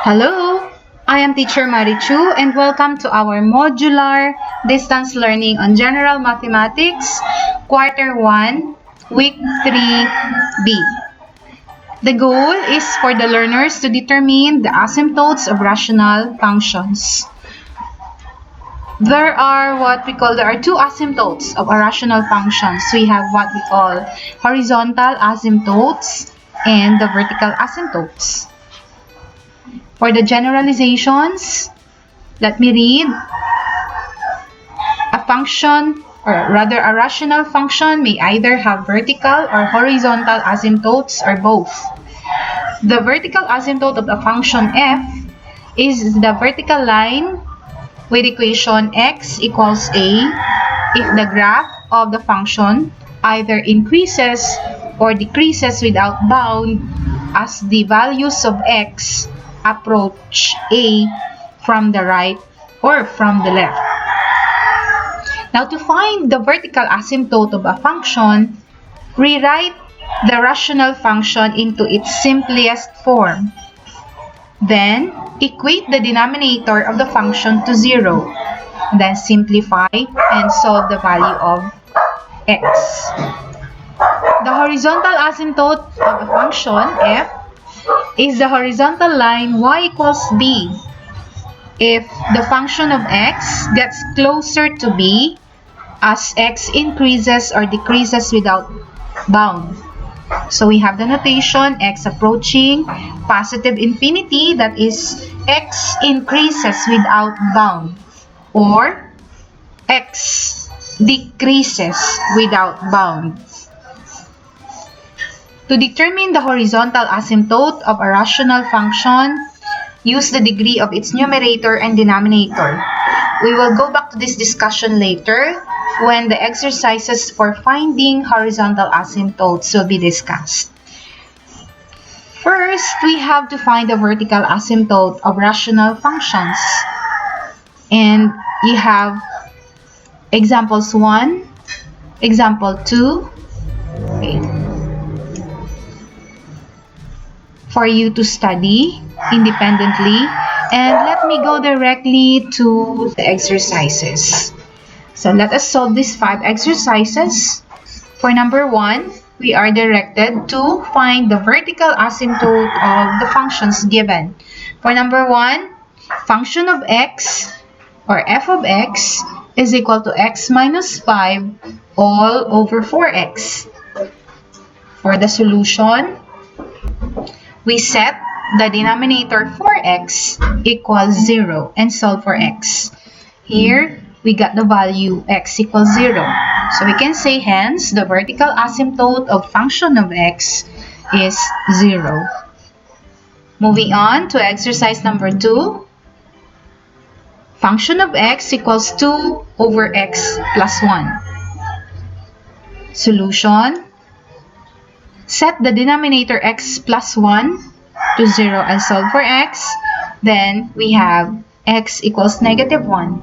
Hello, I am teacher Marichu and welcome to our modular distance learning on general mathematics, Quarter 1, week 3B. The goal is for the learners to determine the asymptotes of rational functions. There are two asymptotes of rational functions. We have what we call horizontal asymptotes and the vertical asymptotes. For the generalizations, let me read. A function, or rather a rational function, may either have vertical or horizontal asymptotes or both. The vertical asymptote of the function f is the vertical line with equation x equals a if the graph of the function either increases or decreases without bound as the values of x approach a from the right or from the left. Now, to find the vertical asymptote of a function, rewrite the rational function into its simplest form. Then, equate the denominator of the function to 0. Then, simplify and solve the value of x. The horizontal asymptote of a function f is the horizontal line y equals b. If the function of x gets closer to b as x increases or decreases without bound. So we have the notation x approaching positive infinity, that is x increases without bound, or x decreases without bound. To determine the horizontal asymptote of a rational function, use the degree of its numerator and denominator. We will go back to this discussion later when the exercises for finding horizontal asymptotes will be discussed. First, we have to find the vertical asymptote of rational functions. And you have examples 1, example 2, for you to study independently. And let me go directly to the exercises. So let us solve these 5 exercises. For number 1, we are directed to find the vertical asymptote of the functions given. For number 1, function of x or f of x is equal to x minus 5 all over 4x. For the solution, we set the denominator for x equals 0 and solve for x. Here, we got the value x equals 0. So we can say hence the vertical asymptote of function of x is 0. Moving on to exercise number 2. Function of x equals 2 over x plus 1. Solution. Set the denominator x plus 1 to 0 and solve for x. Then we have x equals negative 1.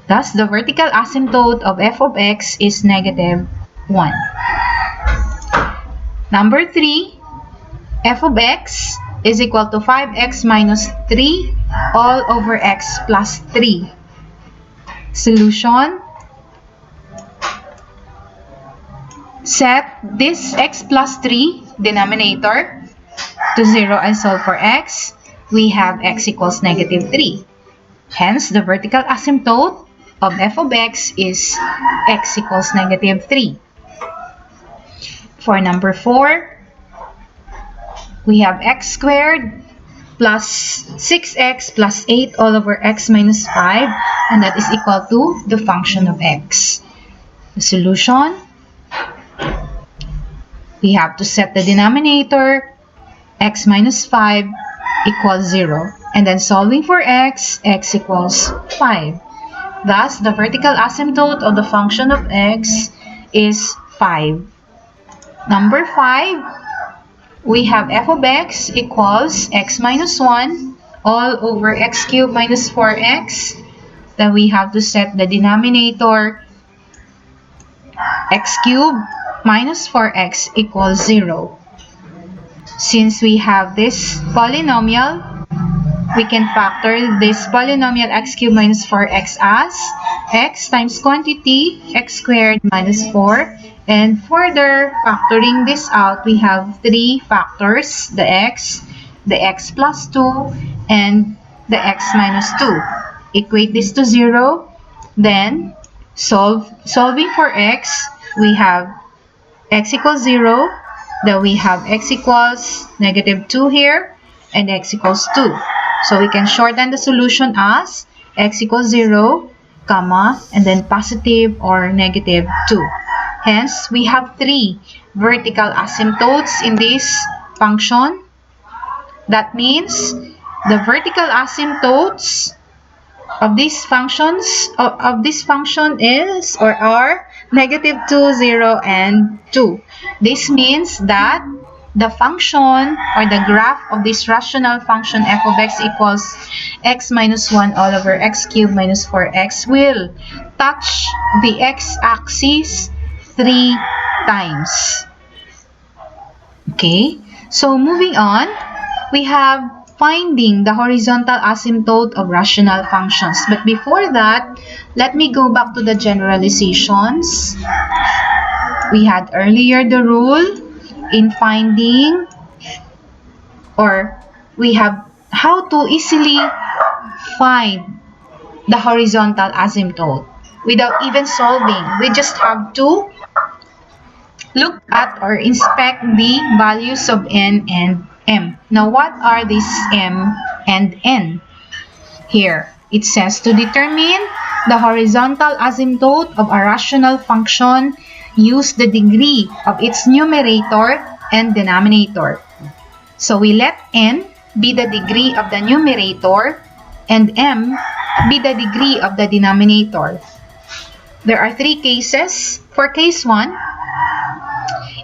Thus, the vertical asymptote of f of x is negative 1. Number 3, f of x is equal to 5x minus 3 all over x plus 3. Solution. Set this x plus 3 denominator to 0 and solve for x. We have x equals negative 3. Hence, the vertical asymptote of f of x is x equals negative 3. For number 4, we have x squared plus 6x plus 8 all over x minus 5, and that is equal to the function of x. The solution, we have to set the denominator x minus 5 equals 0, and then solving for x equals 5. Thus, the vertical asymptote of the function of x is 5. Number 5, we have f of x equals x minus 1 all over x cubed minus 4x. Then we have to set the denominator x cubed minus 4x equals 0. Since we have this polynomial, we can factor this polynomial x cubed minus 4x as x times quantity x squared minus 4. And further factoring this out, we have three factors, the x plus 2, and the x minus 2. Equate this to 0. Then, solving for x, we have x equals 0. Then we have x equals negative 2 here, and x equals 2. So we can shorten the solution as x equals 0, comma, and then positive or negative 2. Hence, we have three vertical asymptotes in this function. That means the vertical asymptotes of these functions of this function is or are negative 2, 0, and 2. This means that the function or the graph of this rational function f of x equals x minus 1 all over x cubed minus 4x will touch the x-axis 3 times. Okay, so moving on, we have finding the horizontal asymptote of rational functions. But before that, let me go back to the generalizations. We had earlier the rule in finding, or we have how to easily find the horizontal asymptote without even solving. We just have to look at or inspect the values of n and m. Now, what are these m and n? Here, it says to determine the horizontal asymptote of a rational function, use the degree of its numerator and denominator. So we let n be the degree of the numerator and m be the degree of the denominator. There are three cases. For case 1,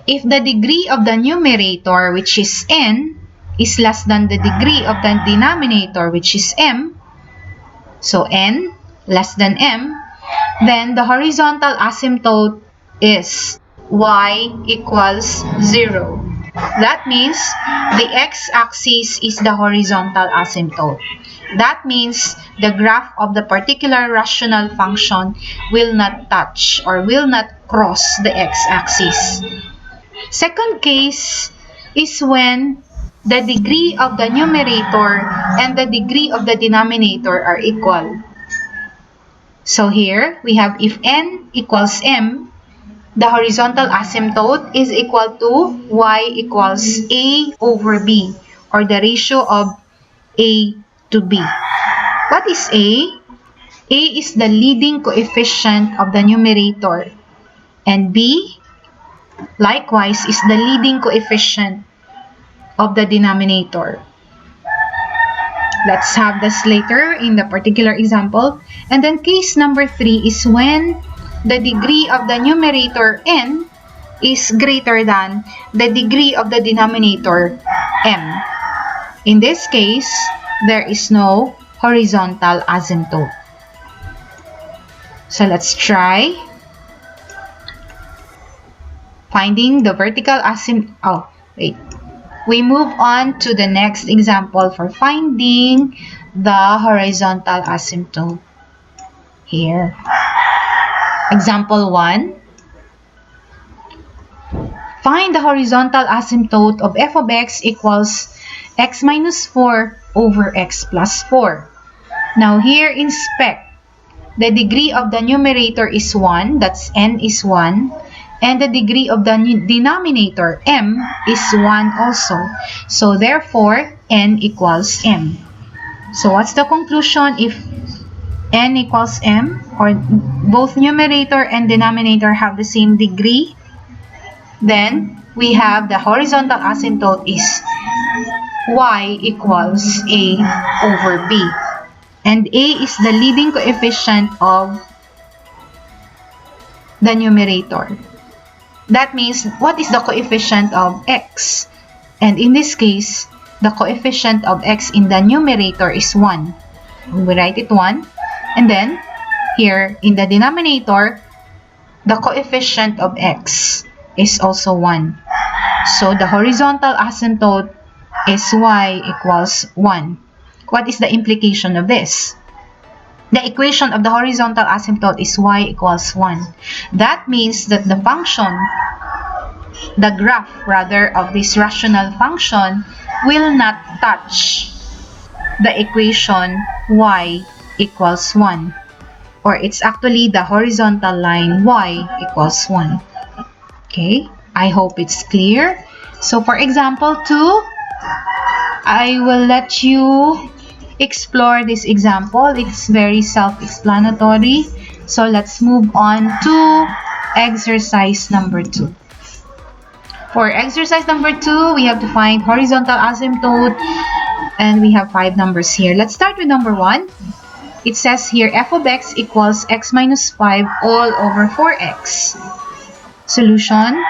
if the degree of the numerator, which is n, is less than the degree of the denominator, which is m, so n less than m, then the horizontal asymptote is y equals 0. That means the x-axis is the horizontal asymptote. That means the graph of the particular rational function will not touch or will not cross the x-axis. Second case is when the degree of the numerator and the degree of the denominator are equal. So here we have if n equals m, the horizontal asymptote is equal to y equals a over b, or the ratio of a to b. What is a? A is the leading coefficient of the numerator, and b likewise is the leading coefficient of the denominator. Let's have this later in the particular example. And then case number 3 is when the degree of the numerator n is greater than the degree of the denominator m. In this case, there is no horizontal asymptote. So let's try finding the vertical asymptote. We move on to the next example for finding the horizontal asymptote. Here. Example 1. Find the horizontal asymptote of f of x equals x minus 4 over x plus 4. Now here, inspect. The degree of the numerator is 1, that's n is 1. And the degree of the denominator, m, is 1 also. So therefore, n equals m. So what's the conclusion if n equals m, or both numerator and denominator have the same degree? Then we have the horizontal asymptote is y equals a over b. And a is the leading coefficient of the numerator. That means, what is the coefficient of x? And in this case, the coefficient of x in the numerator is 1. We write it 1. And then, here, in the denominator, the coefficient of x is also 1. So, the horizontal asymptote is y equals 1. What is the implication of this? The equation of the horizontal asymptote is y equals 1. That means that the function, the graph rather, of this rational function will not touch the equation y equals 1. Or it's actually the horizontal line y equals 1. Okay, I hope it's clear. So for example 2, I will let you explore this example. It's very self-explanatory. So let's move on to exercise number 2. For exercise number 2, we have to find horizontal asymptote, and we have 5 numbers here. Let's start with number 1. It says here f of x equals x minus 5 all over 4x. Solution.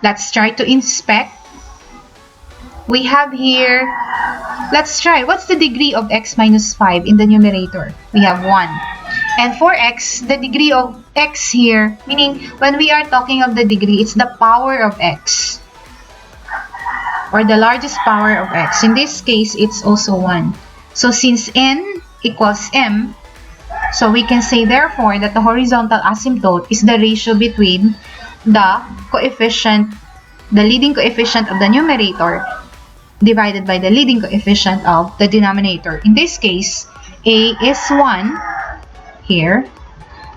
Let's try to inspect. We have here, let's try, what's the degree of x minus 5 in the numerator? We have 1. And for x, the degree of x here, meaning when we are talking of the degree, it's the power of x, or the largest power of x. In this case, it's also 1. So since n equals m, so we can say therefore that the horizontal asymptote is the ratio between the coefficient, the leading coefficient of the numerator divided by the leading coefficient of the denominator. In this case, a is 1 here,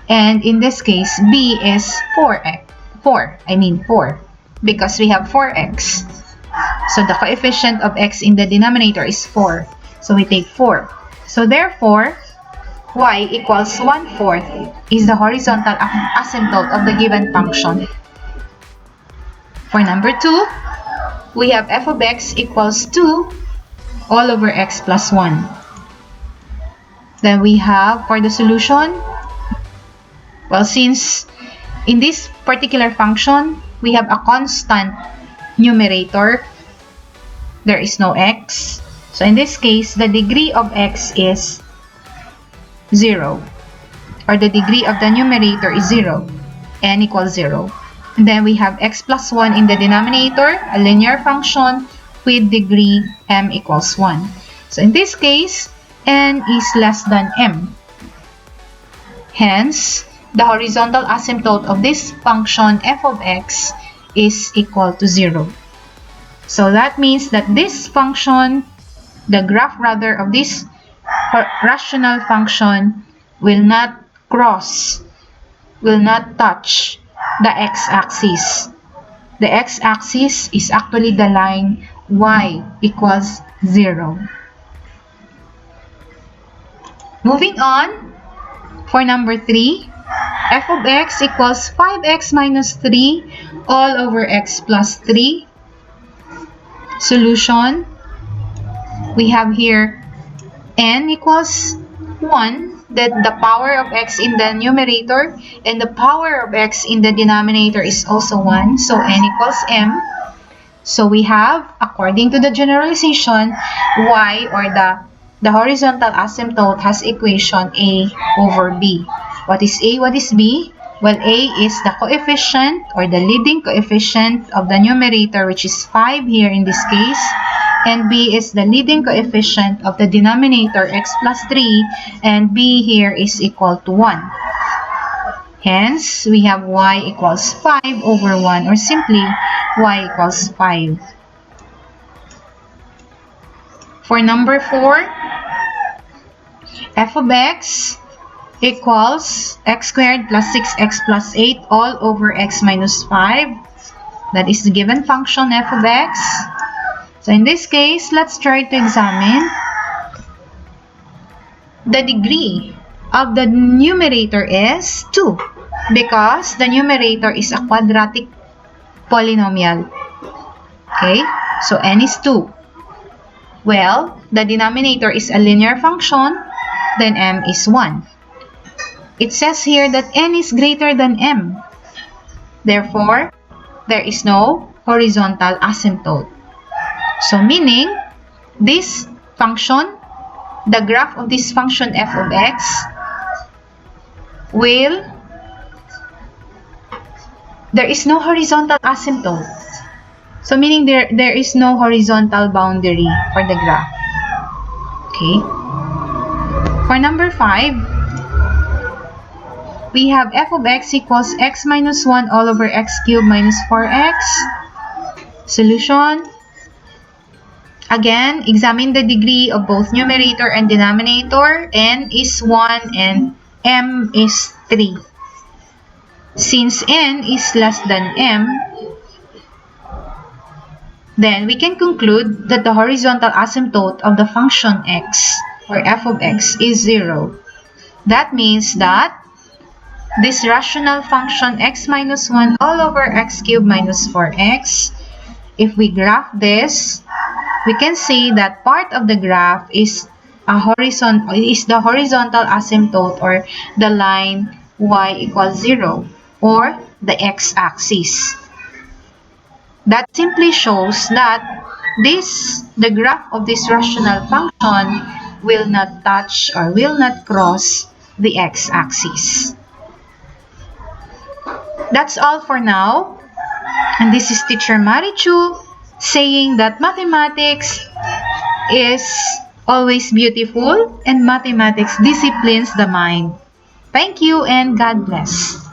and in this case, b is 4, because we have 4x. So the coefficient of x in the denominator is 4. So we take 4. So therefore, y equals 1/4 is the horizontal asymptote of the given function. For number 2, we have f of x equals 2 all over x plus 1. Then we have, for the solution, well, since in this particular function, we have a constant numerator, there is no x. So in this case, the degree of x is 0, or the degree of the numerator is 0, n equals 0. And then we have x plus 1 in the denominator, a linear function with degree m equals 1. So in this case, n is less than m. Hence, the horizontal asymptote of this function f of x is equal to 0. So that means that this function, the graph rather of this rational function, will not cross, will not touch the x-axis. The x-axis is actually the line y equals 0. Moving on, for number 3, f of x equals 5x minus 3 all over x plus 3. Solution. We have here n equals 1, that the power of x in the numerator and the power of x in the denominator is also 1, so n equals m. So we have, according to the generalization, y, or the horizontal asymptote, has equation a over b. What is a? What is b? Well, a is the coefficient, or the leading coefficient of the numerator, which is 5 here in this case, and b is the leading coefficient of the denominator, x plus 3, and b here is equal to 1. Hence, we have y equals 5 over 1, or simply y equals 5. For number 4, f of x equals x squared plus 6x plus 8 all over x minus 5. That is the given function f of x. So in this case, let's try to examine the degree of the numerator is 2, because the numerator is a quadratic polynomial. Okay, so n is 2. Well, the denominator is a linear function, then m is 1. It says here that n is greater than m. Therefore, there is no horizontal asymptote. So meaning, this function, the graph of this function f of x, there is no horizontal asymptote. So meaning there is no horizontal boundary for the graph. Okay. For number 5, we have f of x equals x minus 1 all over x cubed minus 4x. Solution. Again, examine the degree of both numerator and denominator. N is 1 and m is 3. Since n is less than m, then we can conclude that the horizontal asymptote of the function x, or f of x, is 0. That means that this rational function x minus 1 all over x cubed minus 4x, if we graph this, we can say that part of the graph is the horizontal asymptote, or the line y equals 0, or the x-axis. That simply shows that the graph of this rational function will not touch or will not cross the x-axis. That's all for now. And this is Teacher Marichu saying that mathematics is always beautiful and mathematics disciplines the mind. Thank you and God bless.